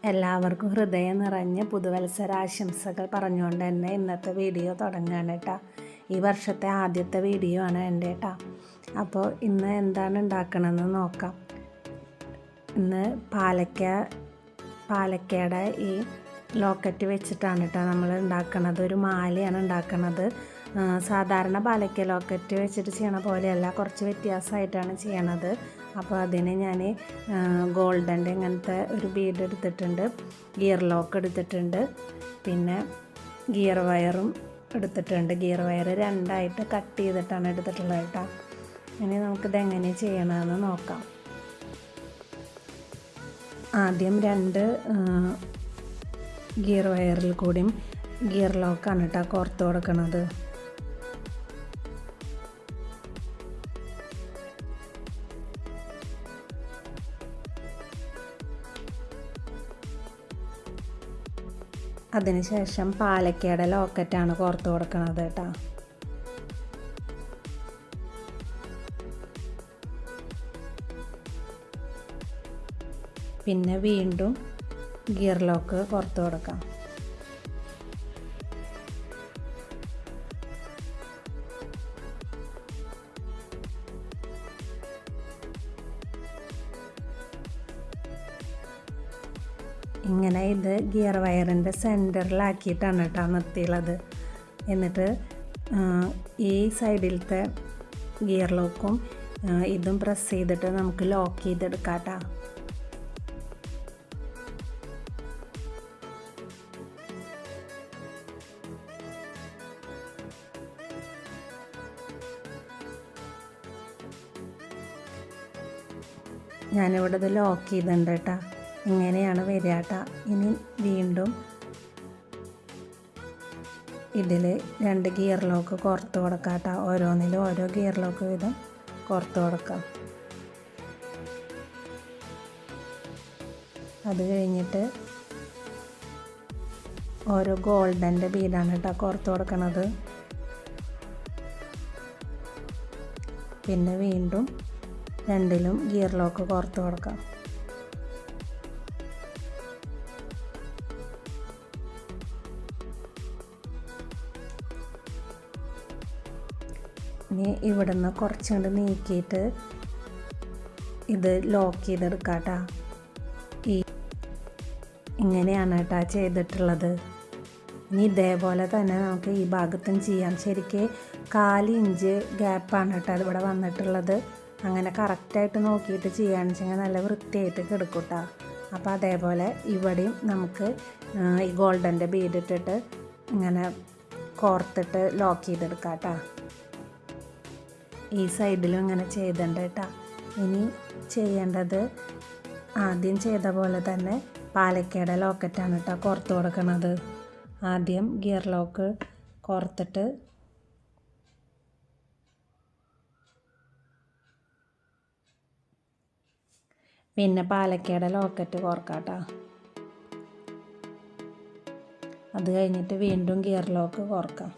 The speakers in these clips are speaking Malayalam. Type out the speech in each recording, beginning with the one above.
എല്ലാവർക്കും ഹൃദയം നിറഞ്ഞ പുതുവത്സരാശംസകൾ പറഞ്ഞുകൊണ്ട് തന്നെ ഇന്നത്തെ വീഡിയോ തുടങ്ങുകയാണ് കേട്ടോ. ഈ വർഷത്തെ ആദ്യത്തെ വീഡിയോ ആണ് എൻ്റെ കേട്ടോ. അപ്പോൾ ഇന്ന് എന്താണ് ഉണ്ടാക്കണമെന്ന് നോക്കാം. ഇന്ന് പാലക്കയുടെ ഈ ലോക്കറ്റ് വെച്ചിട്ടാണ് കേട്ടോ നമ്മൾ ഉണ്ടാക്കണത്. ഒരു മാലയാണ് ഉണ്ടാക്കണത്. സാധാരണ പാലക്ക ലോക്കറ്റ് വെച്ചിട്ട് ചെയ്യണ പോലെയല്ല, കുറച്ച് വ്യത്യാസമായിട്ടാണ് ചെയ്യണത്. അപ്പോൾ അതിന് ഞാൻ ഗോൾഡൻ്റെ ഇങ്ങനത്തെ ഒരു ബീഡ് എടുത്തിട്ടുണ്ട്, ഗിയർ ലോക്ക് എടുത്തിട്ടുണ്ട്, പിന്നെ ഗിയർ വയറും എടുത്തിട്ടുണ്ട്. ഗിയർ വയർ രണ്ടായിട്ട് കട്ട് ചെയ്തിട്ടാണ് എടുത്തിട്ടുള്ളത് കേട്ടോ. ഇനി നമുക്കിത് എങ്ങനെ ചെയ്യണമെന്ന് നോക്കാം. ആദ്യം 2 ഗിയർ വയറിൽ കൂടിയും ഗിയർ ലോക്കാണ് കേട്ടോ കോർത്ത് കൊടുക്കുന്നത്. അതിനുശേഷം പാലക്കയുടെ ലോക്കറ്റാണ് കോർത്ത് കൊടുക്കുന്നത് കേട്ടോ. പിന്നെ വീണ്ടും ഗിയർ ലോക്ക് കോർത്ത് കൊടുക്കാം. ഇങ്ങനെ ഇത് ഗിയർ വയറിൻ്റെ സെൻറ്ററിലാക്കിയിട്ടാണ് കേട്ടോ നിർത്തിയുള്ളത്. എന്നിട്ട് ഈ സൈഡിലത്തെ ഗിയർ ലോക്കും ഇതും പ്രസ് ചെയ്തിട്ട് നമുക്ക് ലോക്ക് ചെയ്തെടുക്കാം കേട്ടോ. ഞാനിവിടെ ഇത് ലോക്ക് ചെയ്തിട്ടുണ്ട് കേട്ടോ. ഇങ്ങനെയാണ് വരിക കേട്ടോ. ഇനി വീണ്ടും ഇതിൽ 2 ഗിയർ ലോക്ക് കോർത്ത് കൊടുക്കാം കേട്ടോ. ഓരോന്നിലും ഓരോ ഗിയർ ലോക്ക് വീതം കോർത്ത് കൊടുക്കാം. അത് കഴിഞ്ഞിട്ട് ഓരോ ഗോൾഡൻ്റെ ബീഡാണ് കേട്ടോ കോർത്ത് കൊടുക്കണത്. പിന്നെ വീണ്ടും 2ലും ഗിയർ ലോക്ക് കോർത്ത് കൊടുക്കാം. ഇനി ഇവിടുന്ന് കുറച്ചുകൊണ്ട് നീക്കിയിട്ട് ഇത് ലോക്ക് ചെയ്തെടുക്കാം കേട്ടോ. ഇങ്ങനെയാണ് കേട്ടോ ചെയ്തിട്ടുള്ളത്. ഇനി ഇതേപോലെ തന്നെ നമുക്ക് ഈ ഭാഗത്തും ചെയ്യാം. ശരിക്ക് 4 ഇഞ്ച് ഗ്യാപ്പാണ് കേട്ടോ അതിവിടെ വന്നിട്ടുള്ളത്. അങ്ങനെ കറക്റ്റായിട്ട് നോക്കിയിട്ട് ചെയ്യുകയാണെന്ന് വെച്ചാൽ നല്ല വൃത്തിയായിട്ട് കിടക്കും കേട്ടോ. അപ്പോൾ അതേപോലെ ഇവിടെയും നമുക്ക് ഈ ഗോൾഡൻ്റെ ബീഡ് ഇട്ടിട്ട് ഇങ്ങനെ കോർത്തിട്ട് ലോക്ക് ചെയ്തെടുക്കാം കേട്ടോ. ഈ സൈഡിലും ഇങ്ങനെ ചെയ്തിട്ടുണ്ട് കേട്ടോ. ഇനി ചെയ്യേണ്ടത് ആദ്യം ചെയ്ത പോലെ തന്നെ പാലക്കയുടെ ലോക്കറ്റാണ് കേട്ടോ കോർത്ത് കൊടുക്കുന്നത്. ആദ്യം ഗിയർ ലോക്ക് കോർത്തിട്ട് പിന്നെ പാലക്കയുടെ ലോക്കറ്റ് കോർക്കാം കേട്ടോ. അത് കഴിഞ്ഞിട്ട് വീണ്ടും ഗിയർ ലോക്ക് കോർക്കാം.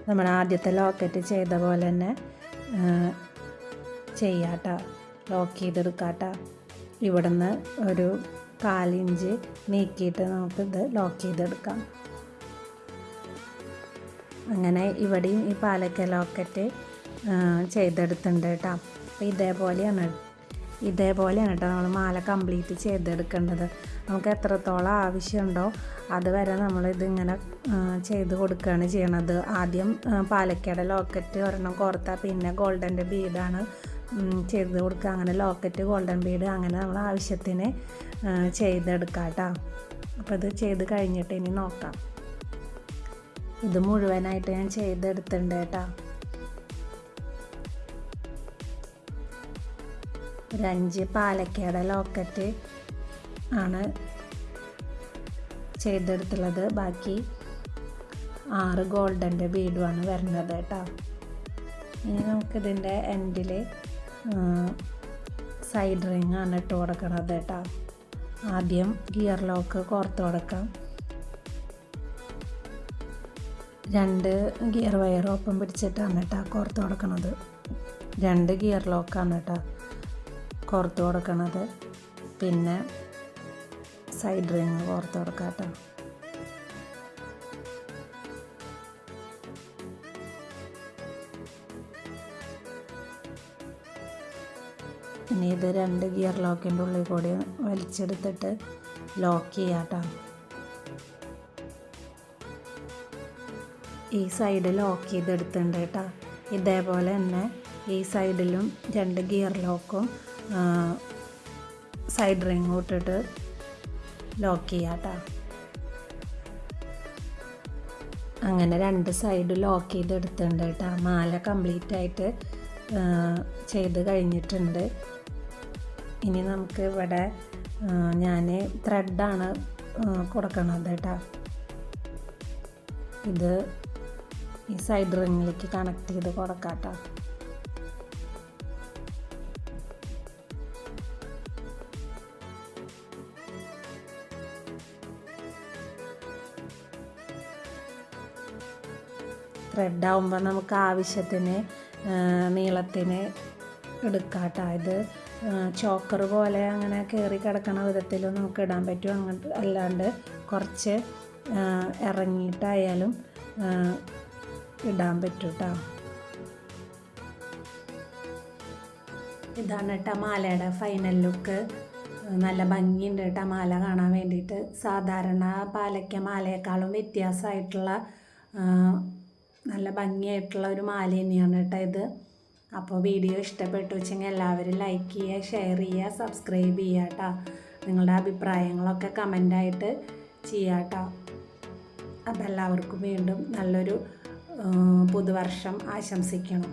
നമ്മൾ ആദ്യത്തെ ലോക്കറ്റ് ചെയ്ത പോലെ തന്നെ ചെയ്യാട്ടോ. ലോക്ക് ചെയ്തെടുക്കാട്ടോ. ഇവിടുന്ന് ഒരു 4 ഇഞ്ച് നീക്കിയിട്ട് നമുക്കിത് ലോക്ക് ചെയ്തെടുക്കാം. അങ്ങനെ ഇവിടെയും ഈ പാലക്ക ലോക്കറ്റ് ചെയ്തെടുത്തിട്ടുണ്ട് കേട്ടോ. അപ്പോൾ ഇതേപോലെയാണ് കേട്ടോ നമ്മൾ മാല കംപ്ലീറ്റ് ചെയ്തെടുക്കേണ്ടത്. നമുക്ക് എത്രത്തോളം ആവശ്യമുണ്ടോ അതുവരെ നമ്മളിതിങ്ങനെ ചെയ്ത് കൊടുക്കുകയാണ് ചെയ്യണത്. ആദ്യം പാലക്കയുടെ ലോക്കറ്റ് ഒരെണ്ണം കോർത്താൽ പിന്നെ ഗോൾഡൻ്റെ ബീഡാണ് ചെയ്ത് കൊടുക്കുക. അങ്ങനെ ലോക്കറ്റ്, ഗോൾഡൻ ബീഡ് അങ്ങനെ നമ്മൾ ആവശ്യത്തിന് ചെയ്തെടുക്കാം കേട്ടോ. അപ്പോൾ ഇത് ചെയ്ത് കഴിഞ്ഞിട്ട് ഇനി നോക്കാം. ഇത് മുഴുവനായിട്ട് ഞാൻ ചെയ്തെടുത്തിട്ടുണ്ട് കേട്ടോ. ഒരു 5 പാലക്കയുടെ ലോക്കറ്റ് ആണ് ചെയ്തെടുത്തുള്ളത്. ബാക്കി 6 ഗോൾഡൻ്റെ ബീഡുമാണ് വരുന്നത് കേട്ടോ. ഇനി നമുക്കിതിൻ്റെ എൻഡിൽ സൈഡ് റിങ് ആണ് ഇട്ട് കൊടുക്കണത് കേട്ടോ. ആദ്യം ഗിയർ ലോക്ക് കോർത്ത് കൊടുക്കാം. 2 ഗിയർ വയർ ഒപ്പം പിടിച്ചിട്ടാണ് കേട്ടോ കോർത്ത് കൊടുക്കണത്. 2 ഗിയർ ലോക്കാണ് കേട്ടോ കോർത്ത് കൊടുക്കണത്. പിന്നെ സൈഡ് റിങ് കോർത്ത് കൊടുക്കാം കേട്ടോ. ഇനി ഇത് 2 ഗിയർ ലോക്കിൻ്റെ ഉള്ളിൽ കൂടി വലിച്ചെടുത്തിട്ട് ലോക്ക് ചെയ്യാം കേട്ടോ. ഈ സൈഡ് ലോക്ക് ചെയ്തെടുത്തിട്ടുണ്ട് കേട്ടോ. ഇതേപോലെ തന്നെ ഈ സൈഡിലും 2 ഗിയർ ലോക്കും സൈഡ് റിങ്ങും ഇട്ടിട്ട് ലോക്ക് ചെയ്യാം കേട്ടോ. അങ്ങനെ 2 സൈഡ് ലോക്ക് ചെയ്തെടുത്തിട്ടുണ്ട് കേട്ടോ. മാല കംപ്ലീറ്റ് ആയിട്ട് ചെയ്ത് കഴിഞ്ഞിട്ടുണ്ട്. ഇനി നമുക്ക് ഇവിടെ ഞാൻ ത്രെഡാണ് കൊടുക്കണത് കേട്ടോ. ഇത് ഈ സൈഡ് റിങ്ങിലേക്ക് കണക്ട് ചെയ്ത് കൊടുക്കാം കേട്ടോ. ത്രെഡാവുമ്പോൾ നമുക്ക് ആവശ്യത്തിന് നീളത്തിന് എടുക്കാം കേട്ടോ. ഇത് ചോക്കർ പോലെ അങ്ങനെ കയറി കിടക്കണ വിധത്തിൽ നമുക്ക് ഇടാൻ പറ്റും. അങ്ങോട്ട് അല്ലാണ്ട് കുറച്ച് ഇറങ്ങിയിട്ടായാലും ഇടാൻ പറ്റും കേട്ടോ. ഇതാണ് കേട്ടോ മാലയുടെ ഫൈനൽ ലുക്ക്. നല്ല ഭംഗിയുണ്ട് കേട്ടോ മാല കാണാൻ വേണ്ടിയിട്ട്. സാധാരണ പാലക്ക മാലയേക്കാളും വ്യത്യാസമായിട്ടുള്ള നല്ല ഭംഗിയായിട്ടുള്ള ഒരു മാല തന്നെയാണ് കേട്ടോ ഇത്. അപ്പോൾ വീഡിയോ ഇഷ്ടപ്പെട്ടു വെച്ചെങ്കിൽ എല്ലാവരും ലൈക്ക് ചെയ്യുക, ഷെയർ ചെയ്യുക, സബ്സ്ക്രൈബ് ചെയ്യുക കേട്ടോ. നിങ്ങളുടെ അഭിപ്രായങ്ങളൊക്കെ കമൻ്റായിട്ട് ചെയ്യുക കേട്ടോ. അപ്പോൾ എല്ലാവർക്കും വീണ്ടും നല്ലൊരു പുതുവർഷം ആശംസിക്കണം.